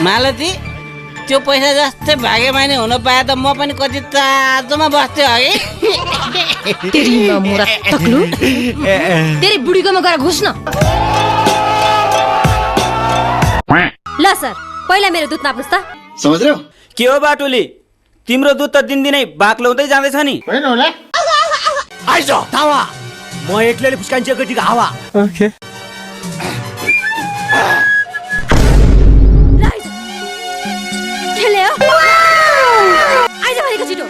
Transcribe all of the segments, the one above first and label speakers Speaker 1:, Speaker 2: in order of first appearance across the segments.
Speaker 1: मालती त्यो पैसा जस्तै भाग्यमानी हुन पाए त म पनि कति ताजोमा बस्थेँ अघि।
Speaker 2: तेरी बुढीकोमा गएर घुस्न। ल सर पहिला मेरो दुध नाप्नुस् त।
Speaker 3: समझ्यौ
Speaker 4: के हो बाटुली तिम्रो दुध त दिनदिनै बाक्लाउँदै जाँदैछ नि।
Speaker 3: होइन होला
Speaker 5: आइज तावा म एक्लैले फुस्काइन्छ गतिको हावा।
Speaker 3: ओके
Speaker 2: खेले हो आइज भनेको छिटो।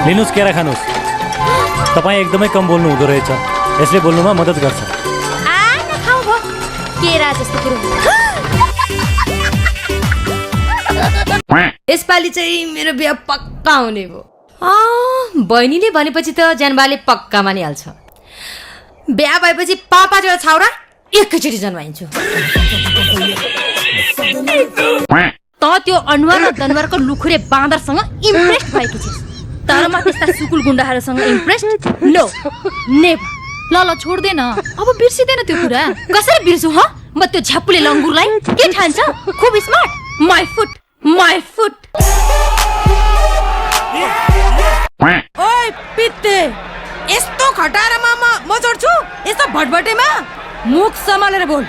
Speaker 6: लिनुस् केरा खानुस्। तपाईँ एकदमै कम बोल्नु हुँदो रहेछ, यसले बोल्नुमा मद्दत गर्छ।
Speaker 2: केरा जस्तो कुरो यसपालि चाहिँ मेरो बिहा पक्का हुने भयो। बहिनीले भनेपछि त ज्यानबाले पक्का मानिहाल्छ। बिहा भएपछि पापा जो छाउरा एकैचोटि जन्माइन्छु। त त्यो अनुहार र दनवारको लुखुरे बाँदरसँग इम्प्रेस भएकी छिस्, तर म त्यस्ता सुकुल गुण्डाहरूसँग इम्प्रेस नो नेभर।
Speaker 7: ल छोड्दैन, अब बिर्सिदैन त्यो कुरा।
Speaker 2: कसरी बिर्सु ह? म त्यो झ्यापुले लङ्गुरलाई के ठान्छ? खुब smart. My foot my foot.
Speaker 7: ओइ पित्ते यस्तो खटारामा म चढ्छु? यस्तो भटभटेमा मुख सम्हालेर बोल।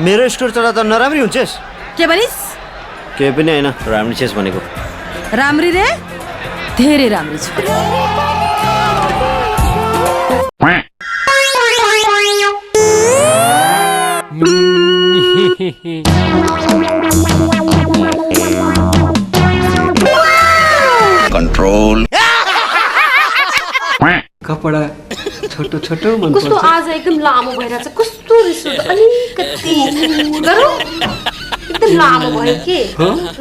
Speaker 5: मेरो स्टोर चढा त नराम्री हुन्छेस।
Speaker 7: के भनिस्?
Speaker 5: केही पनि होइन, राम्री छेस भनेको।
Speaker 7: राम्री रे धेरै राम्री छ।
Speaker 3: कन्ट्रोल
Speaker 8: कपडा छोटो छोटो मन पर्छ।
Speaker 2: कस्तो आज एकदम लामो भइरहेछ, कस्तो रिस उठ्यो। अलिकति गरौ, एकदम लामो भयो के?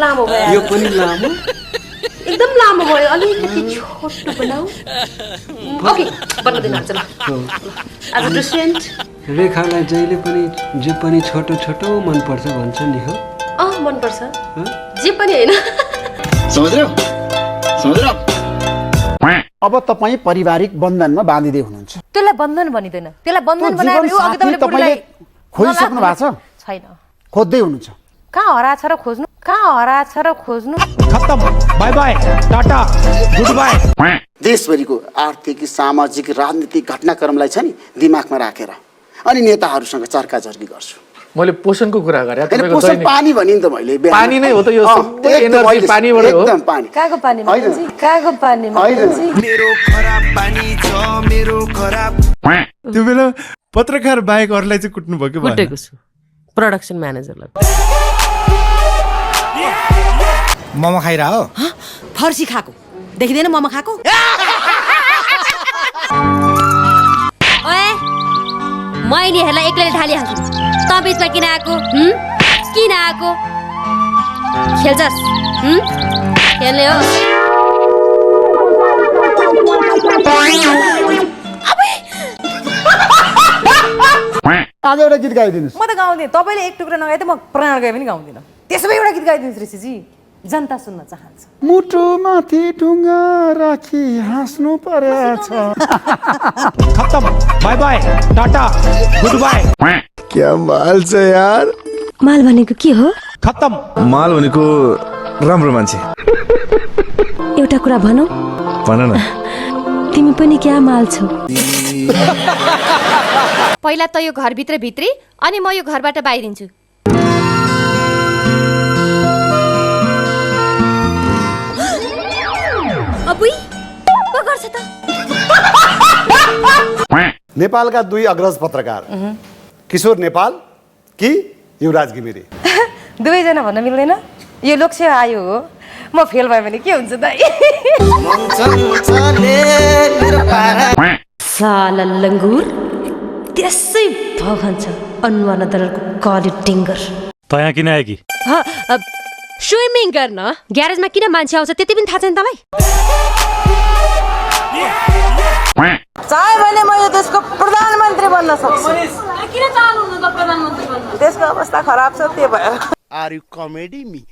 Speaker 2: लामो भयो।
Speaker 8: यो पनि लामो,
Speaker 2: एकदम लामो भयो, अलिकति छोटो बनाऊ। ओके बन्न दिन आज ल। आज डिसेन्ट।
Speaker 8: रेखालाई जहिले पनि जे पनि छोटो छोटो मन पर्छ भन्छ नि हो।
Speaker 2: मन पर्छ जे पनि हैन।
Speaker 3: समझ्यौ समझ्यौ।
Speaker 9: अब तपाईँ पारिवारिक बन्धनमा बाँधिदै हुनुहुन्छ।
Speaker 2: त्यसलाई बन्धन भनिदैन, त्यसलाई बन्धन बनाएर यो अघि तपाईले बुढीलाई
Speaker 9: खोजिसक्नु भएको छ?
Speaker 2: छैन,
Speaker 9: खोज्दै हुनुहुन्छ।
Speaker 2: कहाँ हराछ र खोज्नु, कहाँ हराछ र खोज्नु।
Speaker 6: खत्तम, bye bye, tata, goodbye.
Speaker 9: देशभरिको आर्थिक सामाजिक राजनीतिक घटनाक्रमलाई छ नि दिमागमा राखेर अनि नेताहरूसँग चर्काचर्की गर्छु।
Speaker 10: मैले पोषणको कुरा गरे।
Speaker 9: पोषण पानी भनिन् त मैले।
Speaker 10: पानी नै हो त यो, एनर्जी पानीबाट हो।
Speaker 9: एकदम पानी।
Speaker 2: काको पानी मान्छे, काको पानी मान्छे।
Speaker 5: मेरो खराब पानी छ, मेरो खराब।
Speaker 11: त्यो बेला पत्रकार बाहेक अरूलाई चाहिँ कुट्नु भयो कि?
Speaker 1: कुटेको छु प्रोडक्सन म्यानेजरलाई।
Speaker 5: मोमो खाइरा हो?
Speaker 7: फर्सी खाएको देखिदैन मोमो खाएको?
Speaker 2: ओए मैले हेर्लाई एक्लैले ढालिहाल्छु। त बिचमा किन आएको? किन आएको? खेल्छस्? खेल्ने हो?
Speaker 9: आज एउटा गीत गाइदिनुहोस्।
Speaker 7: म त गाउँदिनँ, तपाईँले एक टुक्रा नगाए त म प्राण गए पनि गाउँदिनँ। त्यसो भए एउटा गीत गाइदिनुहोस् ऋषिजी, जनता सुन्न चाहन्छ।
Speaker 9: मुटु माथि ढुङ्गा राखी हाँस्नु परेछ।
Speaker 6: खत्तम, bye bye, tata, goodbye.
Speaker 11: क्या माल छ यार।
Speaker 2: माल भनेको के हो?
Speaker 6: खत्तम।
Speaker 11: माल भनेको राम्रो मान्छे।
Speaker 2: एउटा कुरा भनौ?
Speaker 11: भन न।
Speaker 2: तिमी पनि क्या माल छौ? पहिला त यो घरभित्र भित्री अनि म यो घरबाट बाहिरिन्छु। अबुई के गर्छ त?
Speaker 9: नेपालका दुई अग्रज पत्रकार किशोर नेपाल कि युवराज घिमिरे?
Speaker 7: दुवैजना भन्न मिल्दैन, यो लोकसेवा आयो हो। म फेल भयो भने के हुन्छ त?
Speaker 2: साला लङ्गुर त्यसै भन्छ अनुहार दलको काली टिङ्गर।
Speaker 6: त यहाँ किन आयो कि?
Speaker 2: स्विमिङ गर्न। ग्यारेजमा किन मान्छे आउँछ त्यति पनि थाहा छैन तपाईँ?
Speaker 7: चाहे भने म यो देशको प्रधानमन्त्री बन्न सक्छु। किन चाहनुहुन्छ त प्रधानमन्त्री बन्न? देशको अवस्था खराब छ त्यही भएर।
Speaker 5: Are you comedy me